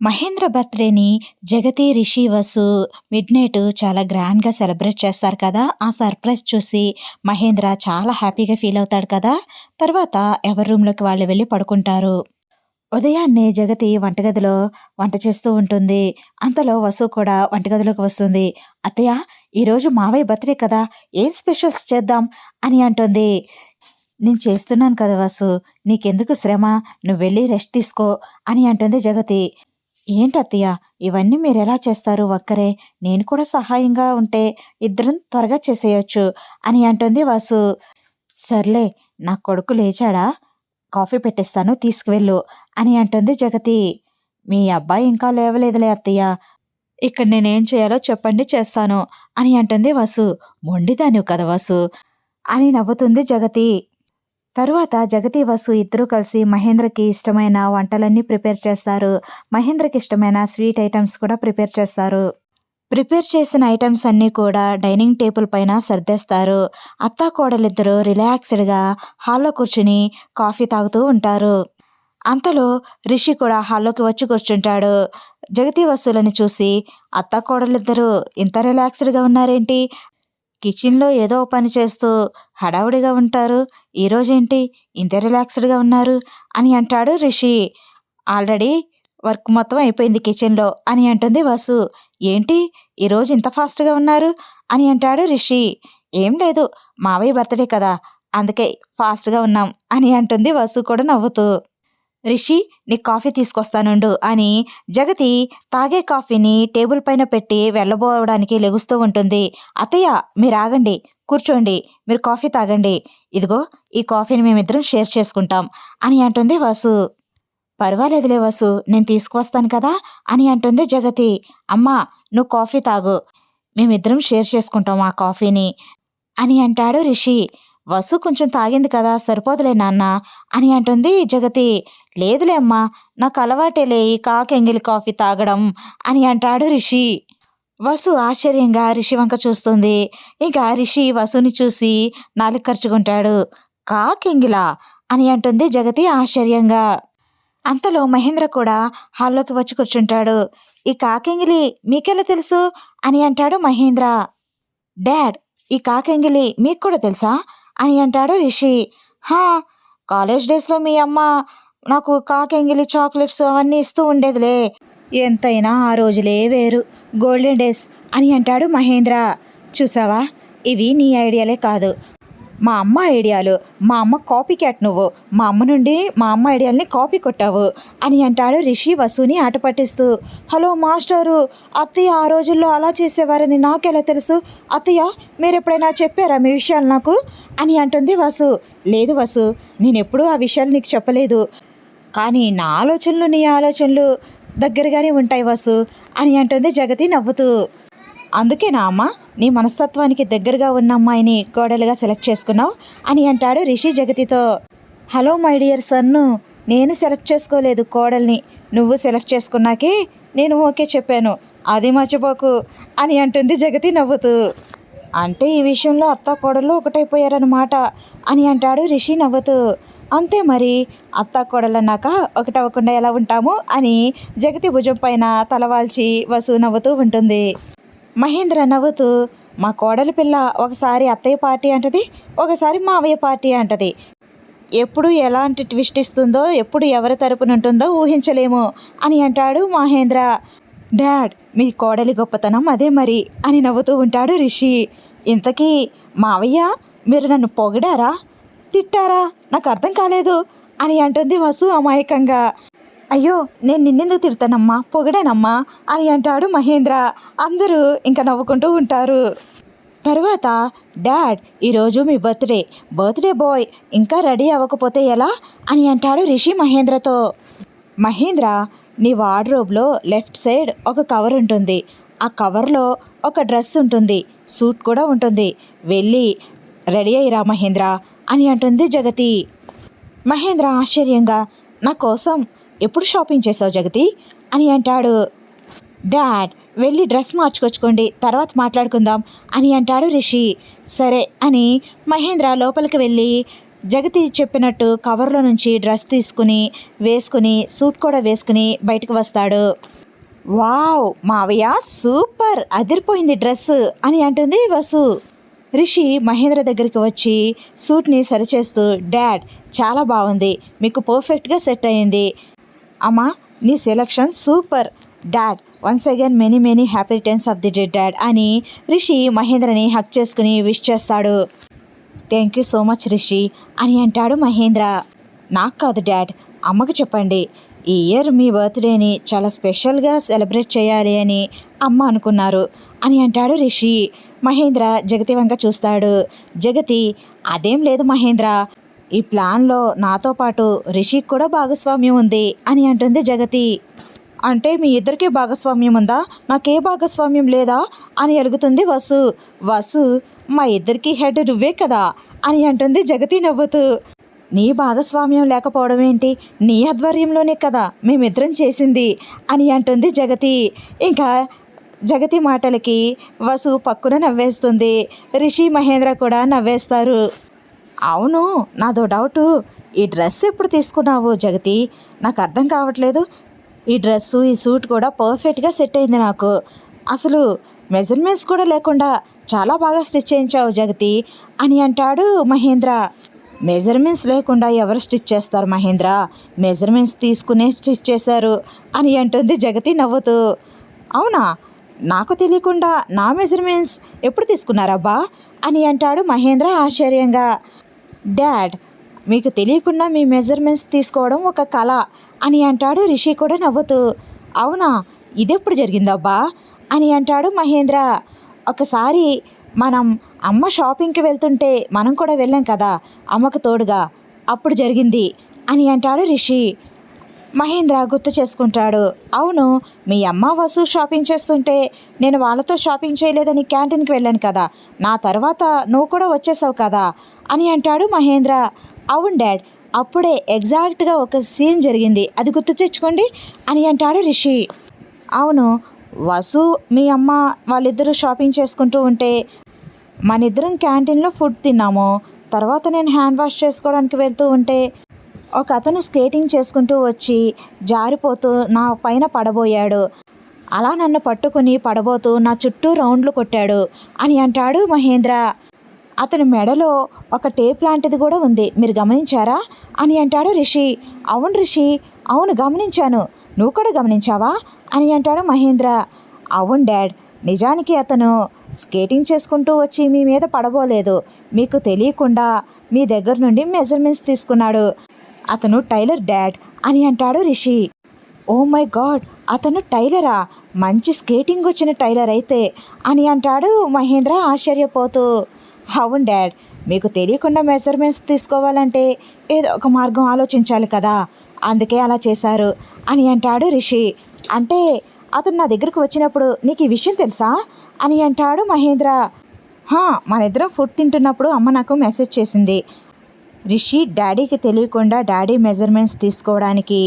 మహేంద్ర బర్త్‌డేని జగతి, Rishi, Vasu midnight చాలా గ్రాండ్‌గా celebrate చేస్తారు కదా! ఆ సర్ప్రైజ్ చూసి మహేంద్ర చాలా హ్యాపీగా ఫీల్ అవుతాడు కదా! తర్వాత ఎవరి రూమ్‌లోకి వాళ్ళు వెళ్లి పడుకుంటారు. ఉదయాన్నే జగతి వంటగదిలో వంట చేస్తూ ఉంటుంది. అంతలో వసు కూడా వంటగదిలోకి వస్తుంది. "అత్తయ్య, ఈరోజు మావయ్య బర్త్‌డే కదా! ఏం స్పెషల్స్ చేద్దాం?" అని అంటుంది. "నేను చేస్తున్నాను కదా వసు! నీకెందుకు శ్రమ? నువ్వెళ్ళి రెస్ట్ తీసుకో" అని అంటుంది జగతి. "ఏంటత్తయ్య, ఇవన్నీ మీరెలా చేస్తారు ఒక్కరే? నేను కూడా సహాయంగా ఉంటే ఇద్దరం త్వరగా చేసేయొచ్చు" అని అంటుంది వసు. "సర్లే, నా కొడుకు లేచాడా? కాఫీ పెట్టిస్తాను, తీసుకువెళ్ళు" అని అంటుంది జగతి. "మీ అబ్బాయి ఇంకా లేవలేదులే అత్తయ్య. ఇక్కడ నేనేం చేయాలో చెప్పండి, చేస్తాను" అని అంటుంది వసు. "మొండిదానివి కదా వసు" అని నవ్వుతుంది జగతి. తరువాత జగతి, వసు ఇద్దరూ కలిసి మహేంద్రకి ఇష్టమైన వంటలన్నీ ప్రిపేర్ చేస్తారు. మహేంద్రకి ఇష్టమైన స్వీట్ ఐటెమ్స్ కూడా ప్రిపేర్ చేస్తారు. ప్రిపేర్ చేసిన ఐటెమ్స్ అన్నీ కూడా డైనింగ్ టేబుల్ పైన సర్దేస్తారు. అత్తాకోడలిద్దరూ రిలాక్స్‌డ్‌గా హాల్‌లో కూర్చుని కాఫీ తాగుతూ ఉంటారు. అంతలో రిషి కూడా హాల్‌లోకి వచ్చి కూర్చుంటాడు. జగతి, వసులని చూసి, "అత్తాకోడలిద్దరూ ఇంత రిలాక్స్‌డ్‌గా ఉన్నారేంటి? కిచెన్‌లో ఏదో ఓ పని చేస్తూ హడావుడిగా ఉంటారు. ఈరోజేంటి ఇంత రిలాక్స్‌డ్‌గా ఉన్నారు" అని అంటాడు రిషి. "ఆల్రెడీ వర్క్ మొత్తం అయిపోయింది కిచెన్‌లో" అని అంటుంది వసు. "ఏంటి ఈరోజు ఇంత ఫాస్ట్‌గా ఉన్నారు" అని అంటాడు రిషి. "ఏం లేదు, మావయ్య బర్త్‌డే కదా! అందుకే ఫాస్ట్‌గా ఉన్నాం" అని అంటుంది వసు కూడా నవ్వుతూ. "రిషి, నీకు కాఫీ తీసుకొస్తానుండు" అని జగతి తాగే కాఫీని టేబుల్ పైన పెట్టి వెళ్ళబోవడానికి లెగుస్తూ ఉంటుంది. "అత్తయ్య, మీరాగండి, కూర్చోండి, మీరు కాఫీ తాగండి. ఇదిగో, ఈ కాఫీని మేమిద్దరం షేర్ చేసుకుంటాం" అని అంటుంది వసు. "పర్వాలేదులే వసు, నేను తీసుకువస్తాను కదా" అని అంటుంది జగతి. "అమ్మా, నువ్వు కాఫీ తాగు, మేమిద్దరం షేర్ చేసుకుంటాం ఆ కాఫీని" అని అంటాడు రిషి. "వసు కొంచెం తాగింది కదా, సరిపోదులే నాన్న" అని అంటుంది జగతి. "లేదులే అమ్మా, నాకు అలవాటేలే ఈ కాకెంగిలి కాఫీ తాగడం" అని అంటాడు రిషి. వసు ఆశ్చర్యంగా రిషి వంక చూస్తుంది. ఇక రిషి వసుని చూసి నాలుక కరుచుకుంటాడు. "కాకెంగిలా" అని అంటుంది జగతి ఆశ్చర్యంగా. అంతలో మహేంద్ర కూడా హాల్లోకి వచ్చి కూర్చుంటాడు. "ఈ కాకెంగిలి మీకెలా తెలుసు?" అని అంటాడు మహేంద్ర. "డాడ్, ఈ కాకెంగిలి మీకు కూడా తెలుసా?" అని అంటాడు రిషి. "హా! కాలేజ్ డేస్‌లో మీ అమ్మ నాకు కాకెంగిలి చాక్లెట్స్ అవన్నీ ఇస్తూ ఉండేదిలే. ఎంతైనా ఆ రోజులే వేరు, గోల్డెన్ డేస్" అని అంటాడు మహేంద్ర. "చూసావా, ఇవి నీ ఐడియాలే కాదు, మా అమ్మ ఐడియాలు. మా అమ్మ కాపీ క్యాట్ నువ్వు. మా అమ్మ నుండి మా అమ్మ ఐడియాల్ని కాపీ కొట్టావు" అని అంటాడు రిషి వసుని ఆట పట్టిస్తూ. "హలో మాస్టారు, అత్తయ్య ఆ రోజుల్లో అలా చేసేవారని నాకెలా తెలుసు? అత్తయ్య, మీరెప్పుడైనా చెప్పారా మీ విషయాలు నాకు" అని అంటుంది వసు. "లేదు వసు, నేనెప్పుడూ ఆ విషయాలు నీకు చెప్పలేదు. కానీ నా ఆలోచనలు నీ ఆలోచనలు దగ్గరగానే ఉంటాయి వసు" అని అంటుంది జగతి నవ్వుతూ. "అందుకేనా అమ్మ, నీ మనస్తత్వానికి దగ్గరగా ఉన్న అమ్మాయిని కోడలుగా సెలెక్ట్ చేసుకున్నావు" అని అంటాడు రిషి జగతితో. "హలో మై డియర్ సన్ను, నేను సెలెక్ట్ చేసుకోలేదు కోడల్ని. నువ్వు సెలెక్ట్ చేసుకున్నాకే నేను ఓకే చెప్పాను. అది మర్చిపోకు" అని అంటుంది జగతి నవ్వుతూ. "అంటే ఈ విషయంలో అత్తా కోడళ్ళు ఒకటైపోయారన్నమాట" అని అంటాడు రిషి నవ్వుతూ. "అంతే మరి, అత్తా కోడలన్నాక ఒకటవ్వకుండా ఎలా ఉంటాము" అని జగతి భుజం పైన తలవాల్చి వసు నవ్వుతూ ఉంటుంది. మహేంద్ర నవ్వుతూ, "మా కోడలి పిల్ల ఒకసారి అత్తయ్య పార్టీ అంటది, ఒకసారి మావయ్య పార్టీ అంటది. ఎప్పుడు ఎలాంటి ట్విస్ట్ ఇస్తుందో, ఎప్పుడు ఎవరి తరపున ఉంటుందో ఊహించలేము" అని అంటాడు మహేంద్ర. "డాడ్, మీ కోడలి గొప్పతనం అదే మరి" అని నవ్వుతూ ఉంటాడు రిషి. "ఇంతకీ మావయ్య, మీరు నన్ను పొగిడారా, తిట్టారా? నాకు అర్థం కాలేదు" అని అంటుంది వసు అమాయకంగా. "అయ్యో, నేను నిన్నెందుకు తిడతానమ్మా, పొగిడానమ్మా" అని అంటాడు మహేంద్ర. అందరూ ఇంకా నవ్వుకుంటూ ఉంటారు. తరువాత, "డాడ్, ఈరోజు మీ బర్త్‌డే బాయ్ ఇంకా రెడీ అవ్వకపోతే ఎలా" అని అంటాడు రిషి మహేంద్రతో. "మహేంద్ర, నీ వార్డ్రోబ్‌లో లెఫ్ట్ సైడ్ ఒక కవర్ ఉంటుంది. ఆ కవర్‌లో ఒక డ్రెస్ ఉంటుంది, సూట్ కూడా ఉంటుంది. వెళ్ళి రెడీ అయ్యిరా మహేంద్ర" అని అంటుంది జగతి. మహేంద్ర ఆశ్చర్యంగా, "నా కోసం ఎప్పుడు షాపింగ్ చేసావు జగతి" అని అంటాడు. "డాడ్, వెళ్ళి డ్రెస్ మార్చుకొచ్చుకోండి, తర్వాత మాట్లాడుకుందాం" అని అంటాడు రిషి. సరే అని మహేంద్ర లోపలికి వెళ్ళి జగతి చెప్పినట్టు కవర్లో నుంచి డ్రెస్ తీసుకుని వేసుకుని సూట్ కూడా వేసుకుని బయటకు వస్తాడు. వావ్ మావయ్య సూపర్ అదిరిపోయింది డ్రెస్ అని అంటుంది వసు. రిషి మహేంద్ర దగ్గరికి వచ్చి సూట్ని సరిచేస్తూ డాడ్ చాలా బాగుంది, మీకు పర్ఫెక్ట్గా సెట్ అయ్యింది అమ్మా, నీ selection super dad, once again many many happy returns of the day dad అని రిషి మహేంద్రని హక్ చేసుకుని విష్ చేస్తాడు. Thank you so much Rishi అని అంటాడు మహేంద్ర. నాకు కాదు డాడ్, అమ్మకు చెప్పండి, ఈ ఇయర్ మీ బర్త్డేని చాలా స్పెషల్గా సెలబ్రేట్ చేయాలి అని అమ్మ అనుకున్నారు అని అంటాడు రిషి. మహేంద్ర జగతి వంక చూస్తాడు. జగతి అదేం లేదు మహేంద్ర, ఈ ప్లాన్లో నాతో పాటు రిషికి కూడా భాగస్వామ్యం ఉంది అని అంటుంది జగతి. అంటే మీ ఇద్దరికీ భాగస్వామ్యం ఉందా, నాకే భాగస్వామ్యం లేదా అని అడుగుతుంది వసు. వసు మా ఇద్దరికి హెడ్ నువ్వే కదా అని అంటుంది జగతి నవ్వుతూ. నీ భాగస్వామ్యం లేకపోవడం ఏంటి, నీ ఆధ్వర్యంలోనే కదా మేమిద్దరం చేసింది అని అంటుంది జగతి. ఇంకా జగతి మాటలకి వసు పక్కున నవ్వేస్తుంది. రిషి మహేంద్ర కూడా నవ్వేస్తారు. అవును నాదో డౌటు, ఈ డ్రెస్ ఎప్పుడు తీసుకున్నావు జగతి, నాకు అర్థం కావట్లేదు. ఈ డ్రెస్సు ఈ సూట్ కూడా పర్ఫెక్ట్గా సెట్ అయింది నాకు. అసలు మెజర్మెంట్స్ కూడా లేకుండా చాలా బాగా స్టిచ్ చేయించావు జగతి అని అంటాడు మహేంద్ర. మెజర్మెంట్స్ లేకుండా ఎవరు స్టిచ్ చేస్తారు మహేంద్ర, మెజర్మెంట్స్ తీసుకునే స్టిచ్ చేశారు అని అంటుంది జగతి నవ్వుతూ. అవునా, నాకు తెలియకుండా నా మెజర్మెంట్స్ ఎప్పుడు తీసుకున్నారబ్బా అని అంటాడు మహేంద్ర ఆశ్చర్యంగా. డాడ్ మీకు తెలియకుండా మీ మెజర్మెంట్స్ తీసుకోవడం ఒక కళ అని అంటాడు రిషి కూడా నవ్వుతూ. అవునా, ఇదెప్పుడు జరిగిందబ్బా అని అంటాడు మహేంద్ర. ఒకసారి మనం అమ్మ షాపింగ్కి వెళ్తుంటే మనం కూడా వెళ్ళాం కదా అమ్మకు తోడుగా, అప్పుడు జరిగింది అని అంటాడు రిషి. మహేంద్ర గుర్తు చేసుకుంటాడు. అవును, మీ అమ్మ వసు షాపింగ్ చేస్తుంటే నేను వాళ్ళతో షాపింగ్ చేయలేదని క్యాంటీన్కి వెళ్ళాను కదా, నా తర్వాత నువ్వు కూడా వచ్చేసావు కదా అని అంటాడు మహేంద్ర. అవును డాడ్, అప్పుడే ఎగ్జాక్ట్గా ఒక సీన్ జరిగింది, అది గుర్తు తెచ్చుకోండి అని అంటాడు రిషి. అవును, వసు మీ అమ్మ వాళ్ళిద్దరూ షాపింగ్ చేసుకుంటూ ఉంటే మనిద్దరం క్యాంటీన్లో ఫుడ్ తిన్నాము. తర్వాత నేను హ్యాండ్ వాష్ చేసుకోవడానికి వెళ్తూ ఉంటే ఒక అతను స్కేటింగ్ చేసుకుంటూ వచ్చి జారిపోతూ నా పైన పడబోయాడు. అలా నన్ను పట్టుకుని పడబోతూ నా చుట్టూ రౌండ్లు కొట్టాడు అని అంటాడు మహేంద్ర. అతని మెడలో ఒక టేప్ లాంటిది కూడా ఉంది, మీరు గమనించారా అని అంటాడు రిషి. అవును రిషి, అవును గమనించాను, నువ్వు కూడా గమనించావా అని అంటాడు మహేంద్ర. అవును డాడ్, నిజానికి అతను స్కేటింగ్ చేసుకుంటూ వచ్చి మీ మీద పడబోలేదు, మీకు తెలియకుండా మీ దగ్గర నుండి మెజర్మెంట్స్ తీసుకున్నాడు. అతను టైలర్ డాడ్ అని అంటాడు రిషి. ఓ మై గాడ్, అతను టైలరా, మంచి స్కేటింగ్ వచ్చిన టైలర్ అయితే అని అంటాడు మహేంద్ర ఆశ్చర్యపోతూ. అవును డాడ్, మీకు తెలియకుండా మెజర్మెంట్స్ తీసుకోవాలంటే ఏదో ఒక మార్గం ఆలోచించాలి కదా, అందుకే అలా చేశారు అని అంటాడు రిషి. అంటే అతను నా దగ్గరకు వచ్చినప్పుడు నీకు ఈ విషయం తెలుసా అని అంటాడు మహేంద్ర. మన ఇద్దరం ఫుడ్ తింటున్నప్పుడు అమ్మ నాకు మెసేజ్ చేసింది. రిషి డాడీకి తెలియకుండా డాడీ మెజర్మెంట్స్ తీసుకోవడానికి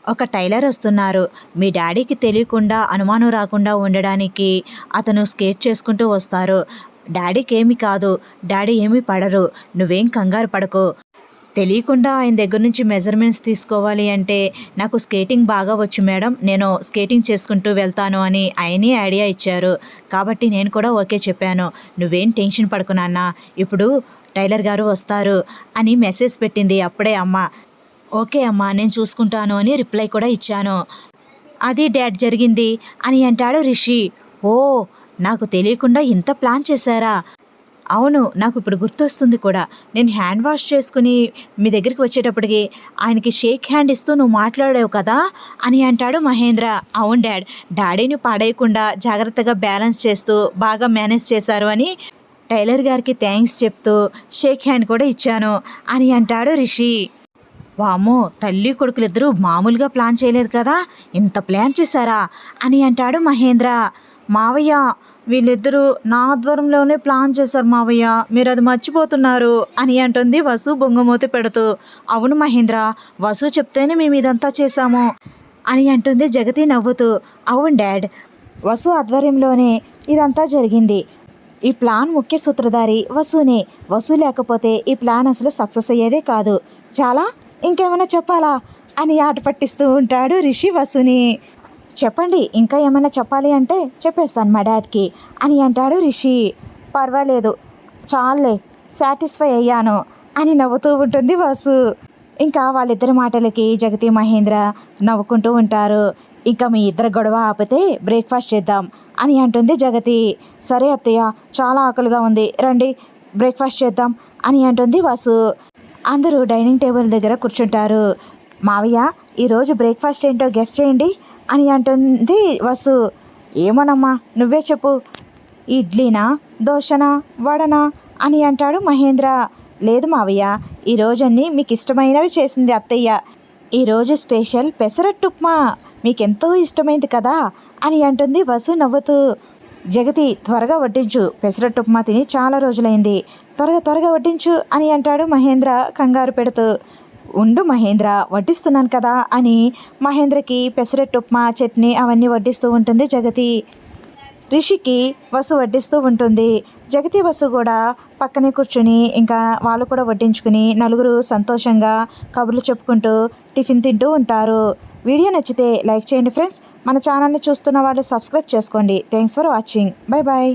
ఒక టైలర్ వస్తున్నారు, మీ డాడీకి తెలియకుండా అనుమానం రాకుండా ఉండడానికి అతను స్కేట్ చేసుకుంటూ వస్తారు. డాడీకి ఏమీ కాదు, డాడీ ఏమీ పడరు, నువ్వేం కంగారు పడకు. తెలియకుండా ఆయన దగ్గర నుంచి మెజర్మెంట్స్ తీసుకోవాలి అంటే నాకు స్కేటింగ్ బాగా వచ్చు మేడం, నేను స్కేటింగ్ చేసుకుంటూ వెళ్తాను అని ఆయనే ఐడియా ఇచ్చారు. కాబట్టి నేను కూడా ఓకే చెప్పాను, నువ్వేం టెన్షన్ పడకు నాన్న, ఇప్పుడు టైలర్ గారు వస్తారు అని మెసేజ్ పెట్టింది అప్పుడే అమ్మ. ఓకే అమ్మ నేను చూసుకుంటాను అని రిప్లై కూడా ఇచ్చాను. అది డాడ్ జరిగింది అని అంటాడు రిషి. ఓ, నాకు తెలియకుండా ఇంత ప్లాన్ చేశారా? అవును, నాకు ఇప్పుడు గుర్తొస్తుంది కూడా, నేను హ్యాండ్ వాష్ చేసుకుని మీ దగ్గరికి వచ్చేటప్పటికి ఆయనకి షేక్ హ్యాండ్ ఇస్తూ నువ్వు మాట్లాడావు కదా అని అంటాడు మహేంద్ర. అవును డాడ్, డాడీని పాడేయకుండా జాగ్రత్తగా బ్యాలెన్స్ చేస్తూ బాగా మేనేజ్ చేశారు అని టైలర్ గారికి థ్యాంక్స్ చెప్తూ షేక్ హ్యాండ్ కూడా ఇచ్చాను అని అంటాడు రిషి. వామ్మో, తల్లి కొడుకులిద్దరూ మామూలుగా ప్లాన్ చేయలేదు కదా, ఇంత ప్లాన్ చేశారా అని అంటాడు మహేంద్ర. మావయ్య, వీళ్ళిద్దరూ నా ఆధ్వర్యంలోనే ప్లాన్ చేశారు మావయ్య, మీరు అది మర్చిపోతున్నారు అని అంటుంది వసు బొంగమూతి పెడుతూ. అవును మహేంద్ర, వసు చెప్తేనే మేము ఇదంతా చేశాము అని అంటుంది జగతి నవ్వుతూ. అవును డాడ్, వసు ఆధ్వర్యంలోనే ఇదంతా జరిగింది. ఈ ప్లాన్ ముఖ్య సూత్రధారి వసునే. వసు లేకపోతే ఈ ప్లాన్ అసలు సక్సెస్ అయ్యేదే కాదు. చాలా ఇంకేమైనా చెప్పాలా అని ఆట పట్టిస్తూ ఉంటాడు రిషి వసుని. చెప్పండి, ఇంకా ఏమైనా చెప్పాలి అంటే చెప్పేస్తాను మా డాడ్కి అని అంటాడు రిషి. పర్వాలేదు, చాలే, సాటిస్ఫై అయ్యాను అని నవ్వుతూ ఉంటుంది వసు. ఇంకా వాళ్ళిద్దరి మాటలకి జగతి మహేంద్ర నవ్వుకుంటూ ఉంటారు. ఇంకా మీ ఇద్దరు గొడవ ఆపితే బ్రేక్ఫాస్ట్ చేద్దాం అని అంటుంది జగతి. సరే అత్తయ్య, చాలా ఆకలిగా ఉంది, రండి బ్రేక్ఫాస్ట్ చేద్దాం అని అంటుంది వసు. అందరూ డైనింగ్ టేబుల్ దగ్గర కూర్చుంటారు. మావయ్య, ఈరోజు బ్రేక్ఫాస్ట్ ఏంటో గెస్ చేయండి అని అంటుంది వసు. ఏమోనమ్మా, నువ్వే చెప్పు. ఇడ్లీనా, దోశనా, వడనా అని అంటాడు మహేంద్ర. లేదు మావయ్య, ఈరోజన్నీ మీకు ఇష్టమైనవి చేసింది అత్తయ్య. ఈరోజు స్పెషల్ పెసరట్టు ఉప్మా, మీకెంతో ఇష్టమైంది కదా అని అంటుంది వసు నవ్వుతూ. జగతి, త్వరగా వడ్డించు, పెసరట్టు ఉప్మా తిని చాలా రోజులైంది, త్వరగా త్వరగా వడ్డించు అని అంటాడు మహేంద్ర కంగారు పెడుతూ. ఉండు మహేంద్ర, వడ్డిస్తున్నాను కదా అని మహేంద్రకి పెసరట్టు ఉప్మా, చట్నీ అవన్నీ వడ్డిస్తూ ఉంటుంది జగతి. రిషికి వసు వడ్డిస్తూ ఉంటుంది. జగతి వసు కూడా పక్కనే కూర్చుని ఇంకా వాళ్ళు కూడా వడ్డించుకుని నలుగురు సంతోషంగా కబుర్లు చెప్పుకుంటూ టిఫిన్ తింటూ ఉంటారు. వీడియో నచ్చితే లైక్ చేయండి ఫ్రెండ్స్. మన ఛానల్ని చూస్తున్న వాళ్ళు సబ్స్క్రైబ్ చేసుకోండి. Thanks for watching. Bye bye.